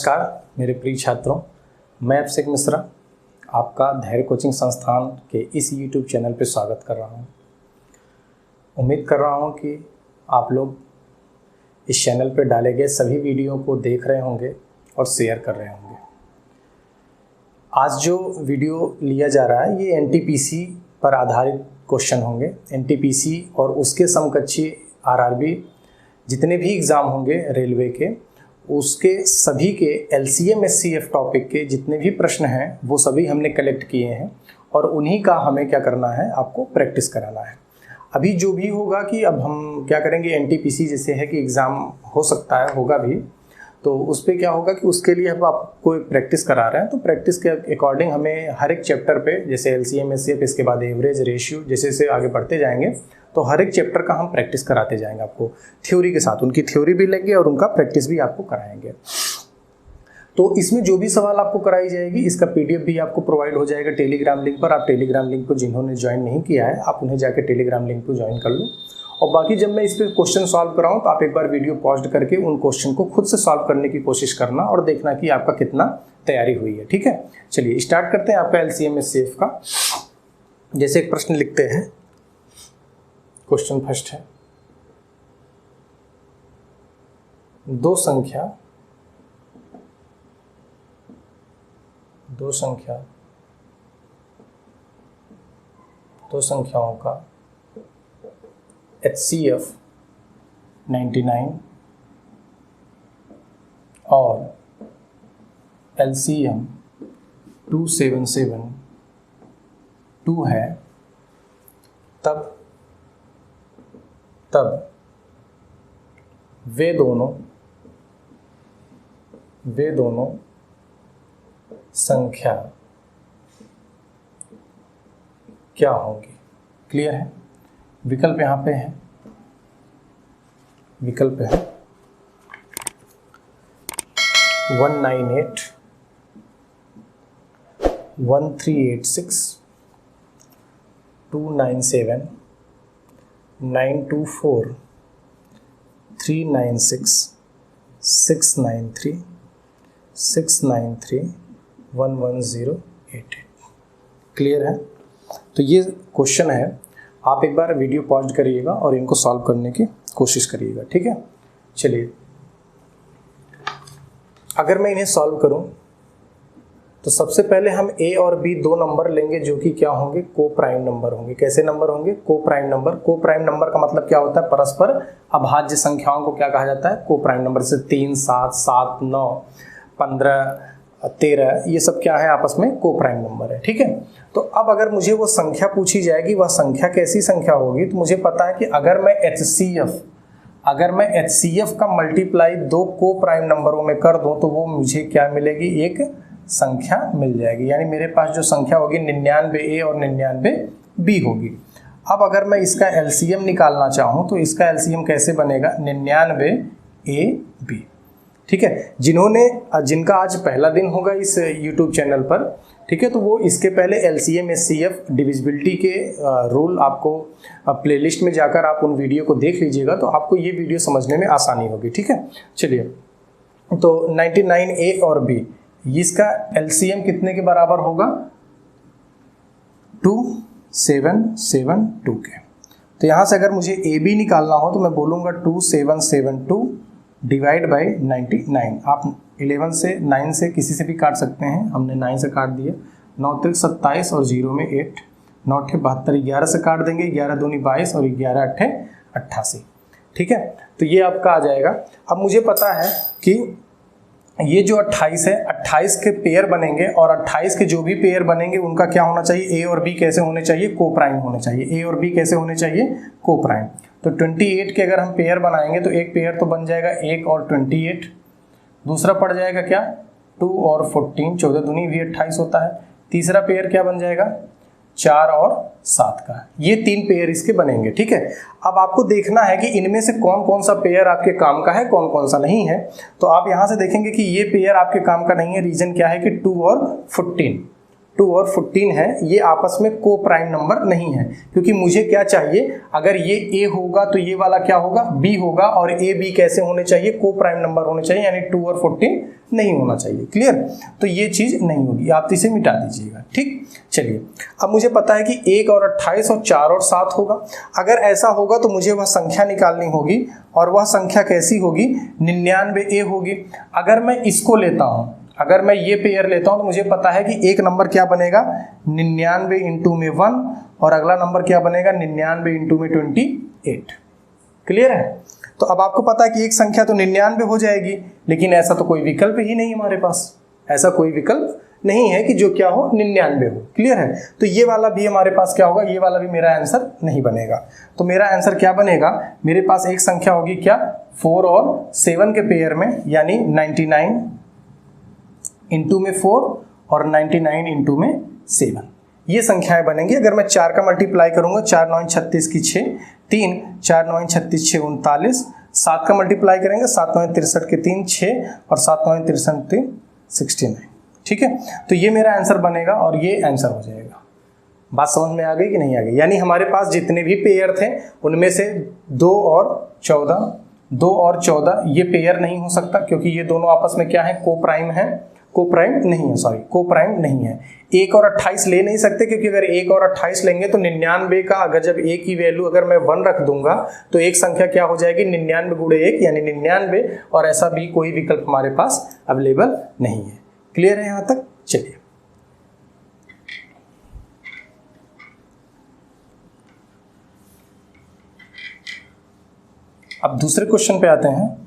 नमस्कार मेरे प्रिय छात्रों, मैं अभिषेक मिश्रा आपका धैर्य कोचिंग संस्थान के इस YouTube चैनल पर स्वागत कर रहा हूं। उम्मीद कर रहा हूं कि आप लोग इस चैनल पर डाले गए सभी वीडियो को देख रहे होंगे और शेयर कर रहे होंगे। आज जो वीडियो लिया जा रहा है ये NTPC पर आधारित क्वेश्चन होंगे। NTPC और उसके समकक्षी RRB जितने भी एग्ज़ाम होंगे रेलवे के, उसके सभी के LCM SCF टॉपिक के जितने भी प्रश्न हैं वो सभी हमने कलेक्ट किए हैं और उन्हीं का हमें क्या करना है, आपको प्रैक्टिस कराना है। अभी जो भी होगा कि अब हम क्या करेंगे, NTPC जैसे है कि एग्ज़ाम हो सकता है, होगा भी, तो उस पर क्या होगा कि उसके लिए हम आपको एक प्रैक्टिस करा रहे हैं। तो प्रैक्टिस के अकॉर्डिंग हमें हर एक चैप्टर पे, जैसे LCM SCF, इसके बाद एवरेज, रेशियो, जैसे जैसे आगे बढ़ते जाएंगे तो हर एक चैप्टर का हम प्रैक्टिस कराते जाएंगे आपको थ्योरी के साथ। उनकी थ्योरी भी लेंगे और उनका प्रैक्टिस भी आपको कराएंगे। तो इसमें जो भी सवाल आपको कराई जाएगी इसका PDF भी आपको प्रोवाइड हो जाएगा टेलीग्राम लिंक पर। आप टेलीग्राम लिंक को जिन्होंने ज्वाइन नहीं किया है आप उन्हें जाकर टेलीग्राम लिंक को ज्वाइन कर लो। और बाकी जब मैं इस पर क्वेश्चन सॉल्व कराऊँ तो आप एक बार वीडियो पॉज करके उन क्वेश्चन को खुद से सॉल्व करने की कोशिश करना और देखना कि आपका कितना तैयारी हुई है। ठीक है, चलिए स्टार्ट करते हैं आपका LCM SCF का। जैसे एक प्रश्न लिखते हैं, क्वेश्चन फर्स्ट है, दो संख्याओं का HCF 99 और LCM 2772 है, तब वे दोनों संख्या क्या होंगी। क्लियर है? विकल्प यहाँ पे है, विकल्प है 198, 1386, 297, 924, 396, 693, 693, 11088। क्लियर है? तो ये क्वेश्चन है, आप एक बार वीडियो पॉज करिएगा और इनको सॉल्व करने की कोशिश करिएगा। ठीक है, चलिए अगर मैं इन्हें सॉल्व करूं तो सबसे पहले हम A और B दो नंबर लेंगे जो कि क्या होंगे, को प्राइम नंबर होंगे। कैसे नंबर होंगे? को प्राइम नंबर। को प्राइम नंबर का मतलब क्या होता है? परस्पर अभाज्य संख्याओं को क्या कहा जाता है? को प्राइम नंबर। से 3, 7, 7, 9, 15, 13, ये सब क्या है? आपस में को प्राइम नंबर है। ठीक है, तो अब अगर मुझे वो संख्या पूछी जाएगी, वह संख्या कैसी संख्या होगी, तो मुझे पता है कि अगर मैं HCF का मल्टीप्लाई दो को प्राइम नंबरों में कर दूं तो वो मुझे क्या मिलेगी? एक संख्या मिल जाएगी। यानी मेरे पास जो संख्या होगी 99A और 99B होगी। अब अगर मैं इसका LCM निकालना चाहूँ तो इसका LCM कैसे बनेगा? 99AB। ठीक है, जिनका आज पहला दिन होगा इस YouTube चैनल पर, ठीक है, तो वो इसके पहले LCM SCF डिविजिबिलिटी के रूल आपको प्लेलिस्ट में जाकर आप उन वीडियो को देख लीजिएगा तो आपको ये वीडियो समझने में आसानी होगी। ठीक है, चलिए तो 99A और B, इसका LCM कितने के बराबर होगा? 2772 के। तो यहाँ से अगर मुझे AB निकालना हो तो मैं बोलूँगा 2772 डिवाइड बाई 99। आप 11 से 9 से किसी से भी काट सकते हैं, हमने 9 से काट दिया। 9 3 27 और 0 में 8, 9 8 72, 11 से काट देंगे, 11 दूनी 22 और 11 8 88। ठीक है, तो ये आपका आ जाएगा। अब मुझे पता है कि ये जो 28 है, 28 के पेयर बनेंगे और 28 के जो भी पेयर बनेंगे उनका क्या होना चाहिए? A और B कैसे होने चाहिए? को प्राइम होने चाहिए। A और B कैसे होने चाहिए? को प्राइम। तो 28 के अगर हम पेयर बनाएंगे तो एक पेयर तो बन जाएगा 1 और 28, दूसरा पड़ जाएगा क्या? 2 और 14, 14 दूनी भी 28 होता है। तीसरा पेयर क्या बन जाएगा? 4 और 7 का। ये 3 पेयर इसके बनेंगे। ठीक है, अब आपको देखना है कि इनमें से कौन कौन सा पेयर आपके काम का है, कौन कौन सा नहीं है। तो आप यहाँ से देखेंगे कि ये पेयर आपके काम का नहीं है। रीजन क्या है कि 2 और 14, 2 और 14 है, ये आपस में को प्राइम नंबर नहीं है, क्योंकि मुझे क्या चाहिए, अगर ये a होगा तो ये वाला क्या होगा, b होगा, और a b कैसे होने चाहिए, को प्राइम नंबर होने चाहिए, यानी 2 और 14 नहीं होना चाहिए। क्लियर? तो ये चीज़ नहीं होगी, आप इसे मिटा दीजिएगा। ठीक, चलिए अब मुझे पता है कि 1 और 28 और 4 और 7 होगा। अगर ऐसा होगा तो मुझे वह संख्या निकालनी होगी, और वह संख्या कैसी होगी, 99a होगी। अगर मैं इसको लेता हूँ, अगर मैं ये पेयर लेता हूँ, तो मुझे पता है कि एक नंबर क्या बनेगा, 99 इंटू में 1, और अगला नंबर क्या बनेगा, 99 इंटू में 28। क्लियर है? तो अब आपको पता है कि एक संख्या तो 99 हो जाएगी, लेकिन ऐसा तो कोई विकल्प ही नहीं हमारे पास, ऐसा कोई विकल्प नहीं है कि जो क्या हो, 99 हो। क्लियर है? तो ये वाला भी हमारे पास क्या होगा, ये वाला भी मेरा आंसर नहीं बनेगा। तो मेरा आंसर क्या बनेगा, मेरे पास एक संख्या होगी क्या, 4 और 7 के पेयर में, यानी 99 इंटू में 4 और 99 इंटू में 7, ये संख्याएं बनेंगी। अगर मैं 4 का मल्टीप्लाई करूंगा, 4 9 36 की 6, 3 4 9 36 6 39, 7 का मल्टीप्लाई करेंगे, 7 9 63 के 3 6, और 7 9 63 3 69। ठीक है, तो ये मेरा आंसर बनेगा और ये आंसर हो जाएगा। बात समझ में आ गई कि नहीं आ गई? यानी हमारे पास जितने भी पेयर थे उनमें से 2 और 14 ये पेयर नहीं हो सकता, क्योंकि ये दोनों आपस में क्या है, को प्राइम है, को प्राइम नहीं है, सॉरी को प्राइम नहीं है। 1 और 28 ले नहीं सकते, क्योंकि अगर 1 और 28 लेंगे तो 99 का अगर जब a की वैल्यू अगर मैं 1 रख दूंगा तो एक संख्या क्या हो जाएगी, 99 गुणे 1 यानी 99, और ऐसा भी कोई विकल्प हमारे पास अवेलेबल नहीं है। क्लियर है यहां तक? चलिए अब दूसरे क्वेश्चन पे आते हैं।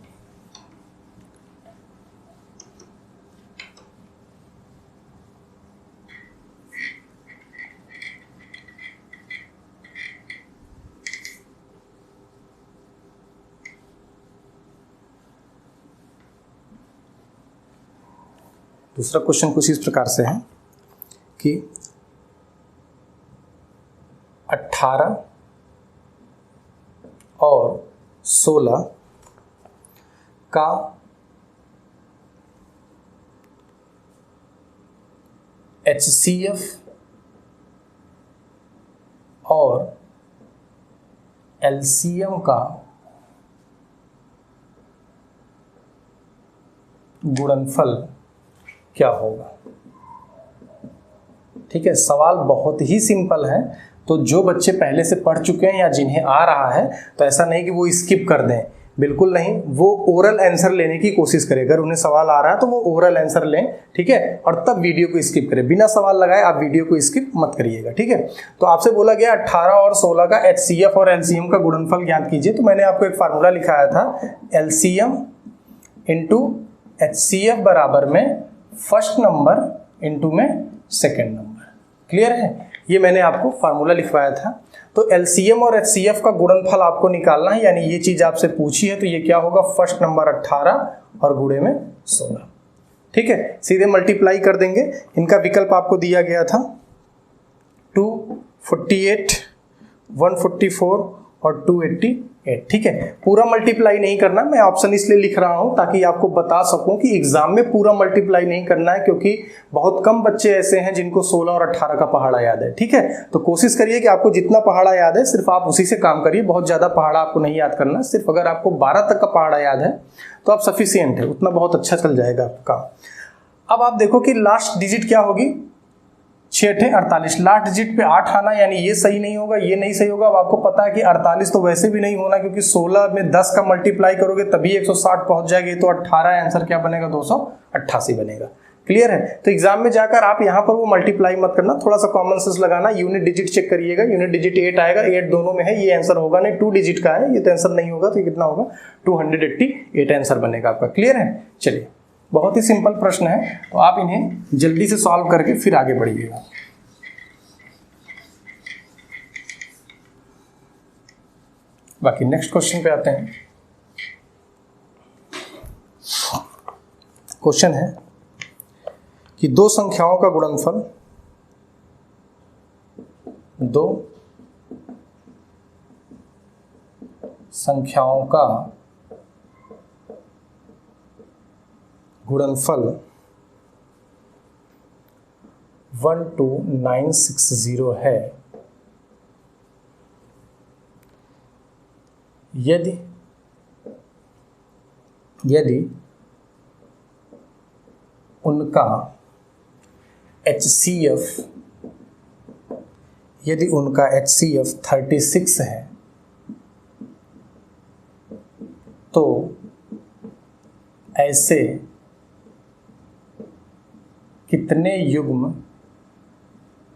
दूसरा क्वेश्चन कुछ इस प्रकार से है कि 18 और 16 का HCF और LCM का गुणनफल क्या होगा। ठीक है, सवाल बहुत ही सिंपल है, तो जो बच्चे पहले से पढ़ चुके हैं या जिन्हें आ रहा है, तो ऐसा नहीं कि वो स्किप कर दें, बिल्कुल नहीं, वो ओरल आंसर लेने की कोशिश करें। अगर उन्हें सवाल आ रहा है तो वो ओरल आंसर लें, ठीक है, और तब वीडियो को स्किप करें। बिना सवाल लगाए आप वीडियो को स्किप मत करिएगा। ठीक है, तो आपसे बोला गया 18 और 16 का HCF और LCM का गुणनफल ज्ञात कीजिए। तो मैंने आपको एक फार्मूला लिखाया था, LCM इंटू HCF बराबर में फर्स्ट नंबर इंटू में सेकेंड नंबर। क्लियर है? ये मैंने आपको फार्मूला लिखवाया था। तो LCM और HCF का गुणनफल आपको निकालना है, यानी ये चीज आपसे पूछी है, तो ये क्या होगा, फर्स्ट नंबर 18 और गुणे में 16। ठीक है, सीधे मल्टीप्लाई कर देंगे। इनका विकल्प आपको दिया गया था 248, 144 और 288। ठीक है, पूरा मल्टीप्लाई नहीं करना, मैं ऑप्शन इसलिए लिख रहा हूं ताकि आपको बता सकूं कि एग्जाम में पूरा मल्टीप्लाई नहीं करना है, क्योंकि बहुत कम बच्चे ऐसे हैं जिनको 16 और 18 का पहाड़ा याद है। ठीक है, तो कोशिश करिए कि आपको जितना पहाड़ा याद है सिर्फ आप उसी से काम करिए। बहुत ज्यादा पहाड़ा आपको नहीं याद करना, सिर्फ अगर आपको 12 तक का पहाड़ा याद है तो आप सफिशियंट है, उतना बहुत अच्छा चल जाएगा आपका। अब आप देखो कि लास्ट डिजिट क्या होगी, 6 48, लास्ट डिजिट पे 8 आना, यानी ये सही नहीं होगा, ये नहीं सही होगा। अब आपको पता है कि 48 तो वैसे भी नहीं होना, क्योंकि 16 में 10 का मल्टीप्लाई करोगे तभी 160 पहुंच जाएगी। तो 18 आंसर क्या बनेगा, 288 बनेगा। क्लियर है? तो एग्जाम में जाकर आप यहाँ पर वो मल्टीप्लाई मत करना, थोड़ा सा कॉमन सेंस लगाना, यूनिट डिजिट चेक करिएगा। यूनिट डिजिट 8 आएगा, 8 दोनों में है, ये आंसर होगा नहीं। 2 डिजिट का है, ये तो आंसर नहीं होगा, तो ये कितना होगा, 288 आंसर बनेगा आपका। क्लियर है? चलिए, बहुत ही सिंपल प्रश्न है, तो आप इन्हें जल्दी से सॉल्व करके फिर आगे बढ़िएगा। बाकी नेक्स्ट क्वेश्चन पे आते हैं। क्वेश्चन है कि दो संख्याओं का गुणनफल, दो संख्याओं का गुणनफल 12960 है, यदि उनका HCF 36 है तो ऐसे कितने युग्म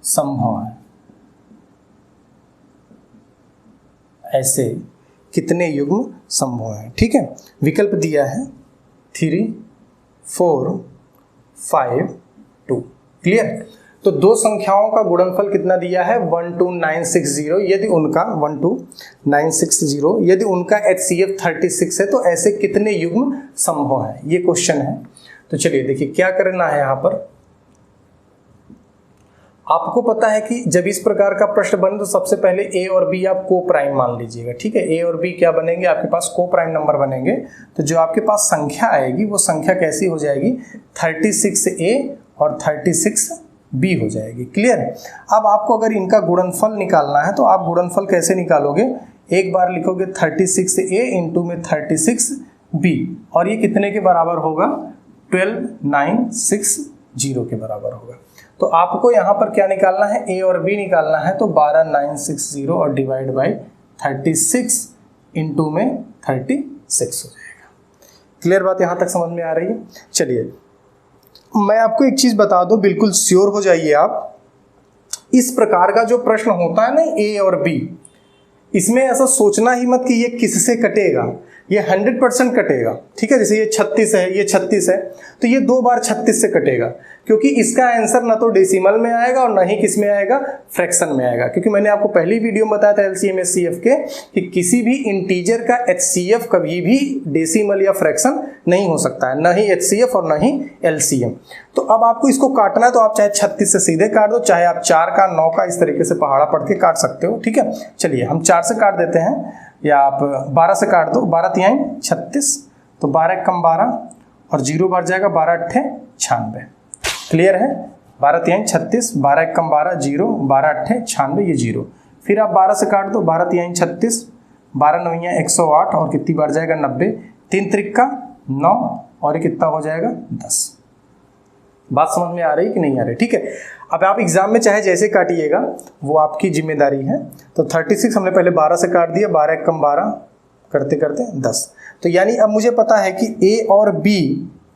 संभव हैं? ऐसे कितने युग्म संभव हैं? ठीक है, विकल्प दिया है 3, 4, 5, 2। क्लियर? तो दो संख्याओं का गुणनफल कितना दिया है? 12960। यदि उनका HCF 36 है तो ऐसे कितने युग्म संभव है, ये क्वेश्चन है। तो चलिए देखिए क्या करना है। यहाँ पर आपको पता है कि जब इस प्रकार का प्रश्न बने तो सबसे पहले A और B आप को प्राइम मान लीजिएगा। ठीक है, A और B क्या बनेंगे? आपके पास को प्राइम नंबर बनेंगे। तो जो आपके पास संख्या आएगी वो संख्या कैसी हो जाएगी? 36A और 36B हो जाएगी। क्लियर? अब आपको अगर इनका गुणनफल निकालना है तो आप गुणनफल कैसे निकालोगे? एक बार लिखोगे 36A इंटू में 36B और ये कितने के बराबर होगा? 12960 के बराबर होगा। तो आपको यहाँ पर क्या निकालना है? A और B निकालना है। तो 12960 और डिवाइड बाई 36 इंटू में 36 हो जाएगा। क्लियर बात यहाँ तक समझ में आ रही है? चलिए मैं आपको एक चीज़ बता दूं, बिल्कुल श्योर हो जाइए आप। इस प्रकार का जो प्रश्न होता है ना A और B, इसमें ऐसा सोचना ही मत कि ये किससे कटेगा, ये 100% कटेगा। ठीक है, जैसे ये 36 है, ये 36 है, तो ये 2 बार 36 से कटेगा, क्योंकि इसका आंसर ना तो डेसिमल में आएगा और ना ही किस में आएगा? फ्रैक्शन में आएगा। क्योंकि मैंने आपको पहली वीडियो में बताया था LCM HCF के कि किसी भी इंटीजर का HCF कभी भी डेसिमल या फ्रैक्शन नहीं हो सकता है, ना ही HCF और ना ही LCM। तो अब आपको इसको काटना है तो आप चाहे 36 से सीधे काट दो, चाहे आप 4 का 9 का इस तरीके से पहाड़ा पढ़ के काट सकते हो। ठीक है, चलिए हम 4 से काट देते हैं या आप 12 से काट दो। 12 तिहाई 36, तो 12 कम 12 और 0 बार जाएगा, 12 अट्ठे 96। क्लियर है? 12 तिहाई 36, 12 कम 12 0, 12 अट्ठे 96, ये 0। फिर आप 12 से काट दो। 12 तिहाई 36, 12 नौइयाँ 108 और कितनी बार जाएगा? 90। 3 त्रिक्का 9 और ये कितना हो जाएगा? 10। बात समझ में आ रही कि नहीं आ रही? ठीक है, अब आप एग्जाम में चाहे जैसे काटिएगा वो आपकी जिम्मेदारी है। तो 36 हमने पहले 12 से काट दिया, 12 कम 12 करते करते 10। तो यानी अब मुझे पता है कि A और B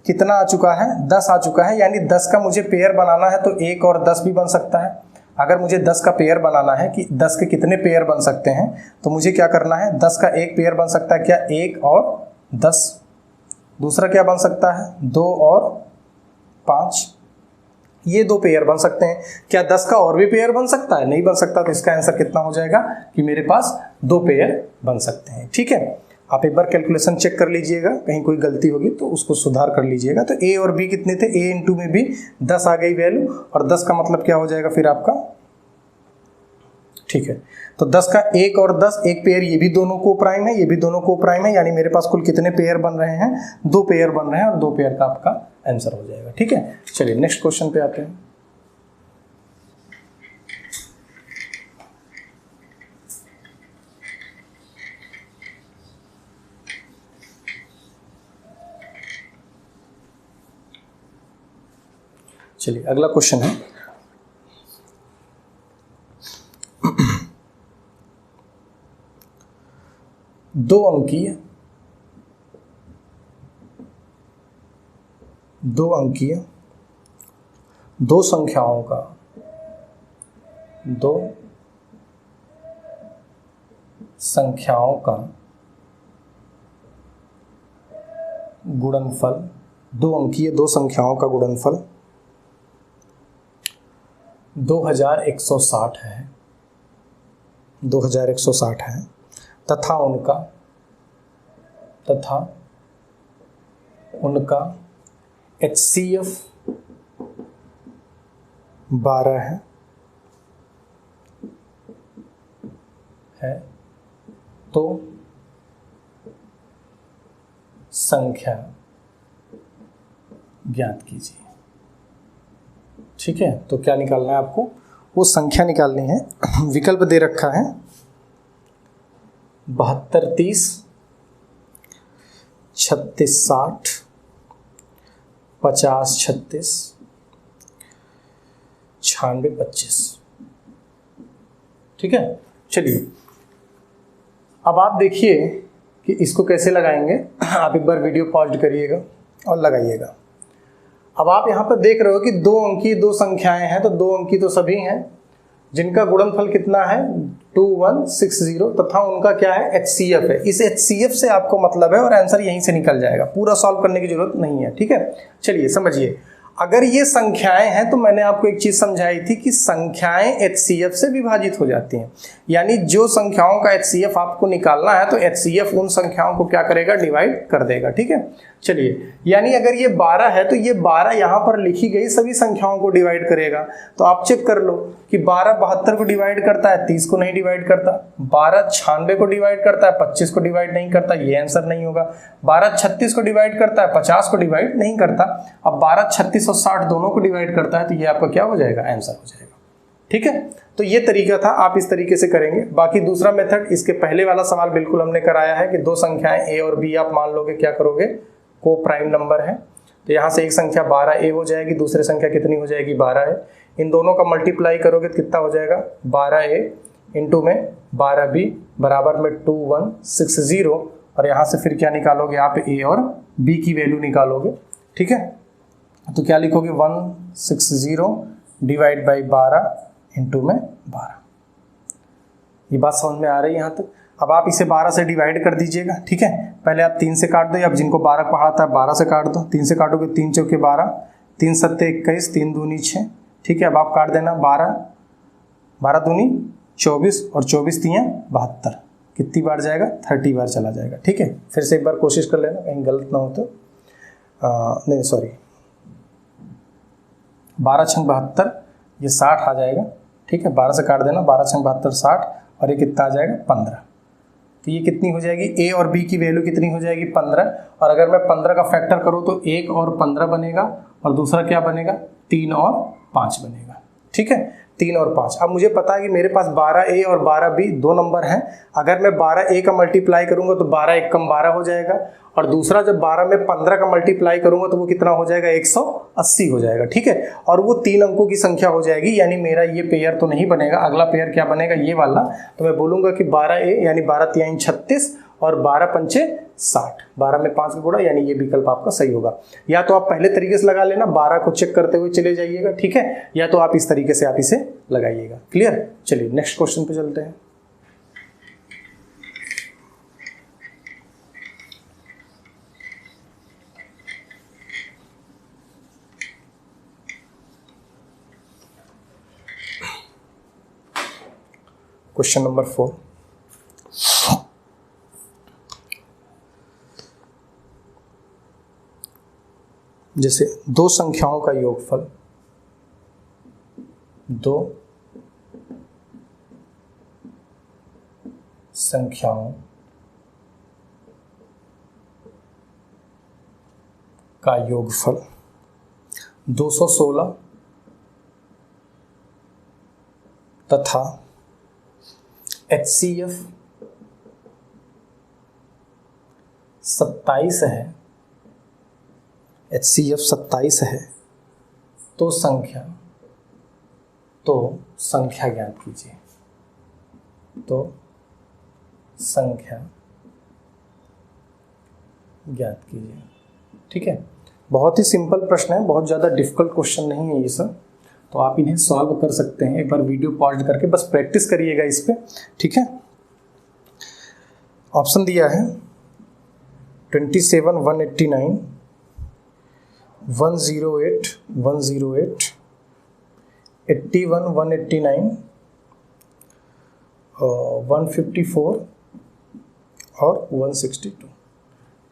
कितना आ चुका है? 10 आ चुका है। यानी 10 का मुझे पेयर बनाना है तो 1 और 10 भी बन सकता है। अगर मुझे 10 का पेयर बनाना है कि 10 के कितने पेयर बन सकते हैं, तो मुझे क्या करना है? 10 का एक पेयर बन सकता है क्या? 1 और 10। दूसरा क्या बन सकता है? 2 और 5। ये 2 पेयर बन सकते हैं। क्या 10 का और भी पेयर बन सकता है? नहीं बन सकता। तो इसका आंसर कितना हो जाएगा कि मेरे पास 2 पेयर बन सकते हैं। ठीक है, आप एक बार कैलकुलेशन चेक कर लीजिएगा, कहीं कोई गलती होगी तो उसको सुधार कर लीजिएगा। तो A और B कितने थे? A इंटू में भी 10 आ गई वैल्यू, और 10 का मतलब क्या हो जाएगा फिर आपका? ठीक है, तो 10 का 1 और 10 एक पेयर, ये भी दोनों को प्राइम है, ये भी दोनों को प्राइम है। यानी मेरे पास कुल कितने पेयर बन रहे हैं? 2 पेयर बन रहे हैं और 2 पेयर का आपका आंसर हो जाएगा। ठीक है, चलिए नेक्स्ट क्वेश्चन पे आते हैं। चलिए अगला क्वेश्चन है, दो अंकीय दो संख्याओं का गुणनफल, 2 अंकीय 2 संख्याओं का गुणनफल 2160 है, 2160 है, तथा उनका HCF 12 है तो संख्या ज्ञात कीजिए। ठीक है, तो क्या निकालना है आपको, वो संख्या निकालनी है। विकल्प दे रखा है 72 30 36 60 50 36 96 25। ठीक है, चलिए अब आप देखिए कि इसको कैसे लगाएंगे। आप एक बार वीडियो पॉज करिएगा और लगाइएगा। अब आप यहाँ पर देख रहे हो कि 2 अंकी 2 संख्याएं हैं, तो 2 अंकी तो सभी हैं जिनका गुणनफल कितना है 2160 तथा उनका क्या है HCF है। इस HCF से आपको मतलब है और आंसर यहीं से निकल जाएगा, पूरा सॉल्व करने की जरूरत नहीं है। ठीक है, चलिए समझिए। अगर ये संख्याएं हैं तो मैंने आपको एक चीज समझाई थी कि संख्याएं HCF से विभाजित हो जाती हैं, यानी जो संख्याओं का HCF आपको निकालना है तो HCF उन संख्याओं को क्या करेगा, डिवाइड कर देगा। ठीक है, चलिए यानी अगर ये 12 है तो ये 12 यहाँ पर लिखी गई सभी संख्याओं को डिवाइड करेगा। तो आप चेक कर लो कि 12 72 को डिवाइड करता है, 30 को नहीं डिवाइड करता, 12 96 को डिवाइड करता है, 25 को डिवाइड नहीं करता, ये आंसर नहीं होगा। 12 36 को डिवाइड करता है, 50 को डिवाइड नहीं करता। अब 12 36 और 60 दोनों को डिवाइड करता है, तो ये आपका क्या हो जाएगा, आंसर हो जाएगा। ठीक है, तो ये तरीका था, आप इस तरीके से करेंगे। बाकी दूसरा मेथड, इसके पहले वाला सवाल बिल्कुल हमने कराया है कि 2 संख्याएं A और B आप मान लोगे, क्या करोगे, को प्राइम नंबर है, तो यहाँ से एक संख्या 12A हो जाएगी, दूसरी संख्या कितनी हो जाएगी, 12 है। इन दोनों का मल्टीप्लाई करोगे तो कितना हो जाएगा, 12A इंटू में 12B बराबर में 2160, और यहाँ से फिर क्या निकालोगे आप, A और B की वैल्यू निकालोगे। ठीक है, तो क्या लिखोगे, 160 डिवाइड बाई 12 इंटू में 12। ये बात समझ में आ रही है यहाँ तक। अब आप इसे 12 से डिवाइड कर दीजिएगा। ठीक है, पहले आप 3 से काट दो, अब जिनको 12 पढ़ाता है 12 से काट दो। 3 से काटोगे 3 चौके 12, 3 सत्ते 21, 3 दूनी 6। ठीक है, अब आप काट देना 12, 12 दूनी 24 और 24 तियाँ 72। कितनी बार जाएगा, 30 बार चला जाएगा। ठीक है, फिर से एक बार कोशिश कर लेना, कहीं गलत ना हो तो। नहीं सॉरी, 12 छंग 72, ये 60 आ जाएगा। ठीक है, 12 से काट देना, 12 छंग 72 60, और ये कितना आ जाएगा, 15। तो ये कितनी हो जाएगी, A और B की वैल्यू कितनी हो जाएगी, 15। और अगर मैं 15 का फैक्टर करूँ तो 1 और 15 बनेगा, और दूसरा क्या बनेगा, 3 और 5 बनेगा। ठीक है, 3 और 5। अब मुझे पता है कि मेरे पास 12A और 12B 2 नंबर हैं। अगर मैं 12A का मल्टीप्लाई करूंगा तो 12 एक कम 12 हो जाएगा, और दूसरा जब 12 में 15 का मल्टीप्लाई करूंगा तो वो कितना हो जाएगा, 180 हो जाएगा। ठीक है, और वो 3 अंकों की संख्या हो जाएगी, यानी मेरा ये पेयर तो नहीं बनेगा। अगला पेयर क्या बनेगा, ये वाला। तो मैं बोलूंगा कि 12A यानी 12 तिहाई 36 और 12 पंचे 60, 12 में 5 का गुणा, यानी ये विकल्प आपका सही होगा। या तो आप पहले तरीके से लगा लेना, 12 को चेक करते हुए चले जाइएगा। ठीक है, या तो आप इस तरीके से आप इसे लगाइएगा। क्लियर, चलिए नेक्स्ट क्वेश्चन पे चलते हैं। क्वेश्चन नंबर 4, जैसे 2 संख्याओं का योगफल, 2 संख्याओं का योगफल 216 तथा HCF 27 है, HCF 27 है, तो संख्या ज्ञात कीजिए। तो संख्या ज्ञात कीजिए। ठीक है, बहुत ही सिंपल प्रश्न है, बहुत ज़्यादा डिफिकल्ट क्वेश्चन नहीं है ये सब, तो आप इन्हें सॉल्व कर सकते हैं। एक बार वीडियो पॉज करके बस प्रैक्टिस करिएगा इस पे। ठीक है, ऑप्शन दिया है 27 189, 108 108, 81 189, 154 और 162।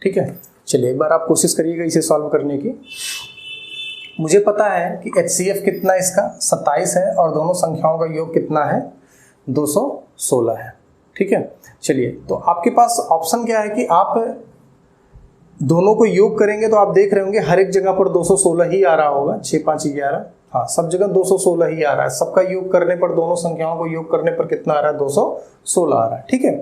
ठीक है, चलिए एक बार आप कोशिश करिएगा इसे सॉल्व करने की। मुझे पता है कि HCF कितना इसका 27 है, और दोनों संख्याओं का योग कितना है, 216 है। ठीक है, चलिए तो आपके पास ऑप्शन क्या है कि आप दोनों को योग करेंगे तो आप देख रहे होंगे हर एक जगह पर 216 ही आ रहा होगा, 6 5 11, हाँ, सब जगह 216 ही आ रहा है, सबका योग करने पर, दोनों संख्याओं को योग करने पर कितना आ रहा है, 216 आ रहा है। ठीक है,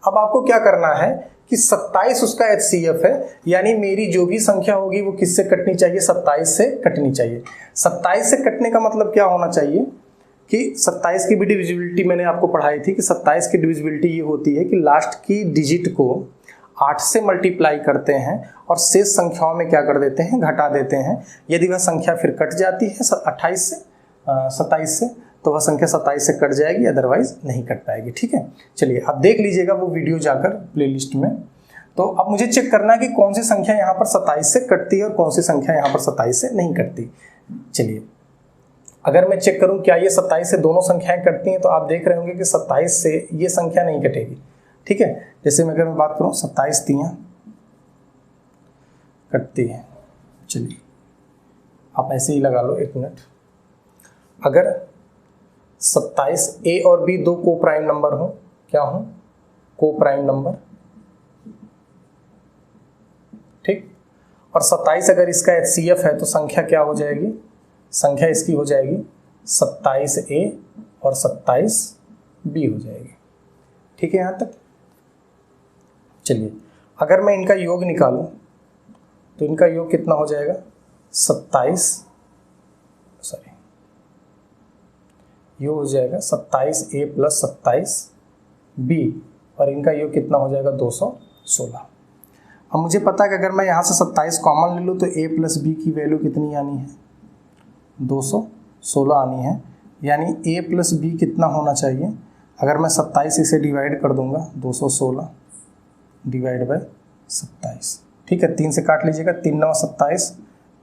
अब आपको क्या करना है कि 27 उसका HCF है, यानी मेरी जो भी संख्या होगी वो किससे कटनी चाहिए, 27 से कटनी चाहिए। 27 से कटने का मतलब क्या होना चाहिए कि 27 की भी डिविजिबिलिटी मैंने आपको पढ़ाई थी कि 27 की डिविजिबिलिटी ये होती है कि लास्ट की डिजिट को 8 से मल्टीप्लाई करते हैं और शेष संख्याओं में क्या कर देते हैं, घटा देते हैं। यदि वह संख्या फिर कट जाती है 28 से 27 से, तो वह संख्या 27 से कट जाएगी, अदरवाइज नहीं कट पाएगी। ठीक है, चलिए अब देख लीजिएगा वो वीडियो जाकर प्लेलिस्ट में। तो अब मुझे चेक करना है कि कौन सी संख्या यहाँ पर 27 से कटती है और कौन सी संख्या यहाँ पर 27 से नहीं कटती। चलिए, अगर मैं चेक करूँ क्या ये 27 से दोनों संख्याएं कटती हैं, तो आप देख रहे होंगे कि 27 से ये संख्या नहीं कटेगी। ठीक है, जैसे मैं अगर मैं बात करूँ 27 तियां कटती है। चलिए आप ऐसे ही लगा लो 1 मिनट। अगर 27 A और B दो को प्राइम नंबर हो, क्या हो, को प्राइम नंबर, ठीक, और 27 अगर इसका HCF है तो संख्या क्या हो जाएगी, संख्या इसकी हो जाएगी 27A और 27B हो जाएगी। ठीक है यहाँ तक। चलिए अगर मैं इनका योग निकालूं तो इनका योग कितना हो जाएगा, 27, सॉरी, योग हो जाएगा 27A प्लस 27B और इनका योग कितना हो जाएगा, 216। अब मुझे पता है कि अगर मैं यहाँ से 27 कॉमन ले लूँ तो A प्लस B की वैल्यू कितनी आनी है, 216 आनी है। यानी A प्लस B कितना होना चाहिए, अगर मैं 27 इसे डिवाइड कर दूंगा, 216 डिवाइड बाय 27। ठीक है, 3 से काट लीजिएगा, 3 9 27,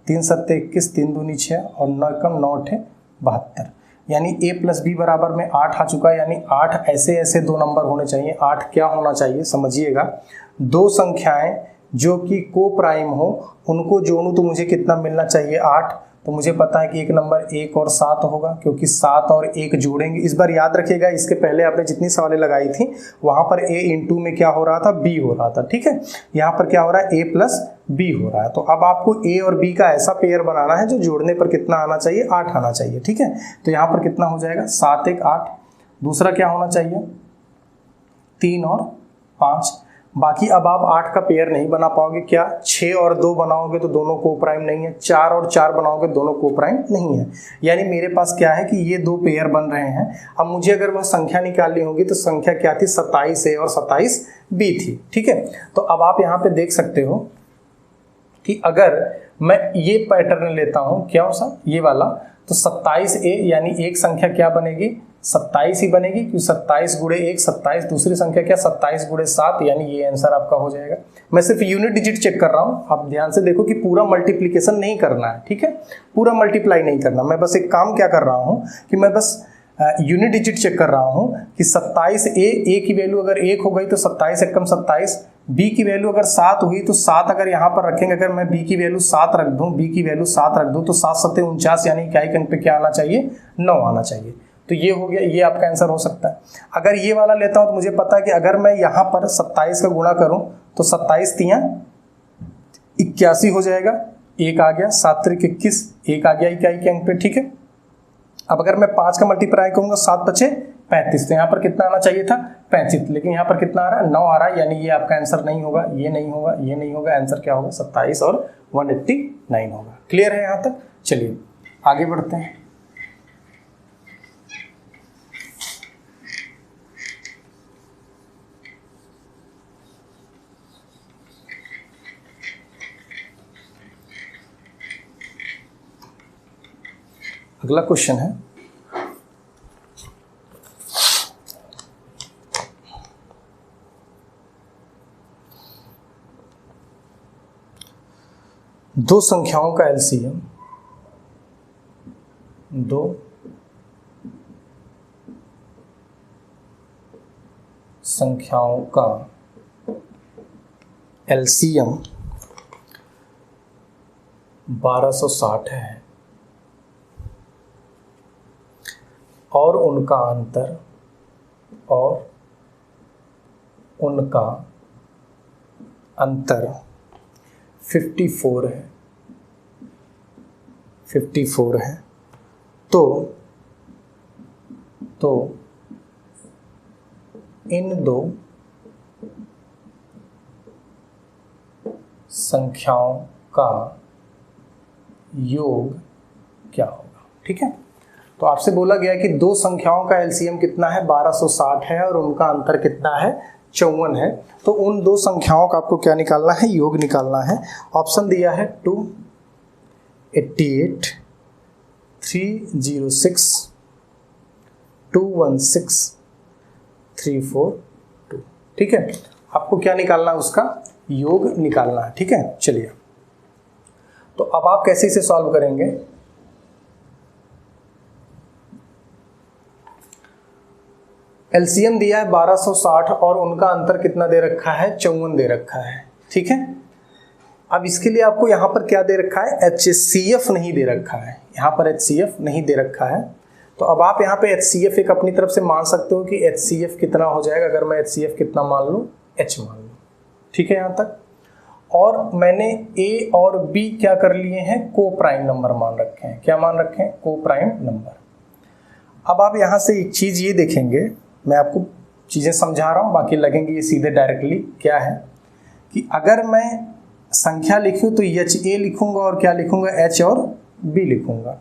3 7 21, 3 दूनी 6 और 9 कम 9 8 72। यानी A प्लस B बराबर में 8 आ चुका है। यानी 8 ऐसे ऐसे दो नंबर होने चाहिए। 8 क्या होना चाहिए, समझिएगा, दो संख्याएं जो कि को प्राइम हो उनको जोड़ूं तो मुझे कितना मिलना चाहिए, 8। तो मुझे पता है कि एक नंबर 1 और 7 होगा, क्योंकि 7 और 1 जोड़ेंगे। इस बार याद रखिएगा, इसके पहले आपने जितनी सवालें लगाई थी वहाँ पर A इंटू में क्या हो रहा था, B हो रहा था। ठीक है, यहाँ पर क्या हो रहा है, A प्लस B हो रहा है। तो अब आपको A और B का ऐसा पेयर बनाना है जो जोड़ने पर कितना आना चाहिए, 8 आना चाहिए। ठीक है, तो यहाँ पर कितना हो जाएगा, 7 1 8। दूसरा क्या होना चाहिए, 3 और 5। बाकी अब आप 8 का पेयर नहीं बना पाओगे, क्या 6 और 2 बनाओगे तो दोनों को प्राइम नहीं है, 4 और 4 बनाओगे दोनों को प्राइम नहीं है। यानी मेरे पास क्या है कि ये दो पेयर बन रहे हैं। अब मुझे अगर वह संख्या निकालनी होगी तो संख्या क्या थी, 27A और 27B थी। ठीक है, तो अब आप यहाँ पे देख सकते हो कि अगर मैं ये पैटर्न लेता हूँ, क्या हो सा, ये वाला, तो 27A यानी एक संख्या क्या बनेगी, 27 ही बनेगी, क्योंकि 27 गुणे 1 27, दूसरी संख्या क्या 27 गुणे 7, यानी ये आंसर आपका हो जाएगा। मैं सिर्फ यूनिट डिजिट चेक कर रहा हूँ, आप ध्यान से देखो कि पूरा मल्टीप्लिकेशन नहीं करना है। ठीक है, पूरा मल्टीप्लाई नहीं करना। मैं बस एक काम क्या कर रहा हूँ कि मैं बस यूनिट डिजिट चेक कर रहा हूँ कि 27A की वैल्यू अगर 1 हो गई तो 27 एकम 27, B की वैल्यू अगर 7 हुई तो 7 अगर यहाँ पर रखेंगे, अगर मैं B की वैल्यू 7 रख दूँ, B की वैल्यू 7 रख दूँ तो 7 7 49, यानी इकाई अंक पे क्या आना चाहिए, 9 आना चाहिए। तो ये हो गया, ये आपका आंसर हो सकता है। अगर ये वाला लेता हूँ तो मुझे पता है कि अगर मैं यहाँ पर 27 का गुणा करूँ तो 27 तियां 81 हो जाएगा, 1 आ गया, 7 त्रिक 21, 1 आ गया इकाई के अंक पे। ठीक है, अब अगर मैं 5 का मल्टीप्लाई करूँगा, 7 बचे 35, तो यहाँ पर कितना आना चाहिए था, 35, लेकिन यहाँ पर कितना आ रहा है, 9 आ रहा है। यानी ये आपका आंसर नहीं होगा, ये नहीं होगा, ये नहीं होगा। आंसर क्या होगा, 27 और 189 होगा। क्लियर है यहाँ तक। चलिए आगे बढ़ते हैं। अगला क्वेश्चन है, दो संख्याओं का एलसीएम, दो संख्याओं का एलसीएम 1260 है और उनका अंतर 54 है, 54 है। तो इन दो संख्याओं का योग क्या होगा। ठीक है, तो आपसे बोला गया कि दो संख्याओं का एलसीएम कितना है, 1260 है और उनका अंतर कितना है, 54 है। तो उन दो संख्याओं का आपको क्या निकालना है, योग निकालना है। ऑप्शन दिया है 288, 306, 216, 342। ठीक है, आपको क्या निकालना है, उसका योग निकालना है। ठीक है, चलिए तो अब आप कैसे इसे सॉल्व करेंगे। एलसीएम दिया है 1260 और उनका अंतर कितना दे रखा है, 54 दे रखा है। ठीक है, अब इसके लिए आपको यहां पर क्या दे रखा है, HCF नहीं दे रखा है, यहां पर HCF नहीं दे रखा है। तो अब आप यहाँ पे HCF एक अपनी तरफ से मान सकते हो कि HCF कितना हो जाएगा। अगर मैं HCF कितना मान लूँ, H मान लूँ। ठीक है, यहाँ तक। और मैंने A और B क्या कर लिए हैं, को प्राइम नंबर मान रखे हैं। क्या मान रखे हैं, को प्राइम नंबर। अब आप यहाँ से एक चीज़ ये देखेंगे, मैं आपको चीज़ें समझा रहा हूँ, बाकी लगेंगे ये सीधे डायरेक्टली। क्या है कि अगर मैं संख्या लिखूँ तो HA लिखूँगा और क्या लिखूँगा, H और B लिखूँगा।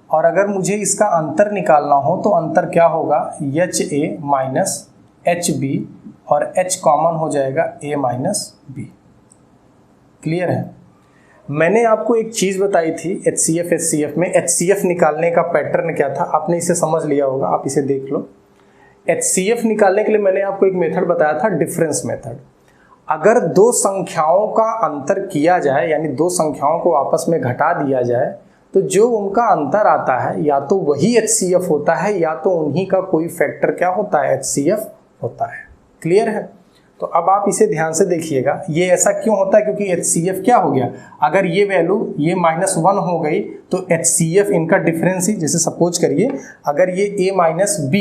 और अगर मुझे इसका अंतर निकालना हो तो अंतर क्या होगा, HA माइनस HB और H कॉमन हो जाएगा A माइनस B। क्लियर है। मैंने आपको एक चीज़ बताई थी HCF में, HCF निकालने का पैटर्न क्या था, आपने इसे समझ लिया होगा, आप इसे देख लो। HCF निकालने के लिए मैंने आपको एक मेथड बताया था, डिफरेंस मेथड। अगर दो संख्याओं का अंतर किया जाए, यानी दो संख्याओं को आपस में घटा दिया जाए, तो जो उनका अंतर आता है या तो वही HCF होता है या तो उन्हीं का कोई फैक्टर क्या होता है, HCF होता है। क्लियर है। तो अब आप इसे ध्यान से देखिएगा, ये ऐसा क्यों होता है, क्योंकि HCF क्या हो गया, अगर ये वैल्यू ये -1 हो गई तो HCF इनका डिफरेंस ही, जैसे सपोज करिए अगर ये A माइनस B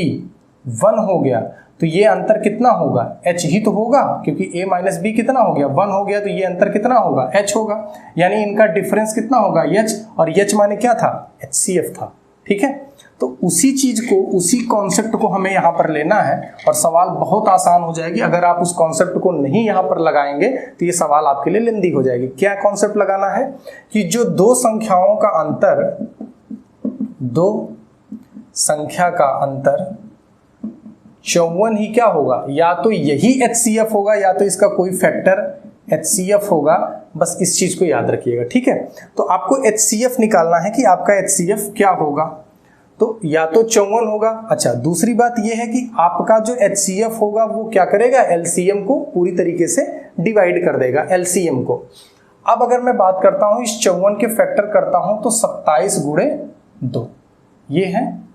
1 हो गया तो ये अंतर कितना होगा, H ही तो होगा, क्योंकि A माइनस B कितना हो गया, 1 हो गया, तो ये अंतर कितना होगा, H होगा। यानी इनका डिफरेंस कितना होगा, H, और H माने क्या था, HCF था। ठीक है, तो उसी चीज को, उसी कॉन्सेप्ट को हमें यहाँ पर लेना है और सवाल बहुत आसान हो जाएगी। अगर आप उस कॉन्सेप्ट को नहीं यहाँ पर लगाएंगे तो ये सवाल आपके लिए लेंदी हो जाएगी। क्या कॉन्सेप्ट लगाना है कि जो दो संख्याओं का अंतर, दो संख्या का अंतर 54 ही क्या होगा, या तो यही HCF होगा या तो इसका कोई फैक्टर HCF होगा। बस इस चीज को याद रखिएगा। ठीक है, तो आपको HCF निकालना है कि आपका HCF क्या होगा, तो या तो 54 होगा। अच्छा, दूसरी बात यह है कि आपका जो HCF होगा वो क्या करेगा, LCM को पूरी तरीके से डिवाइड कर देगा, LCM को। अब अगर मैं बात करता हूं इस 54 के फैक्टर करता हूं तो 27 गुणे 2 ये है।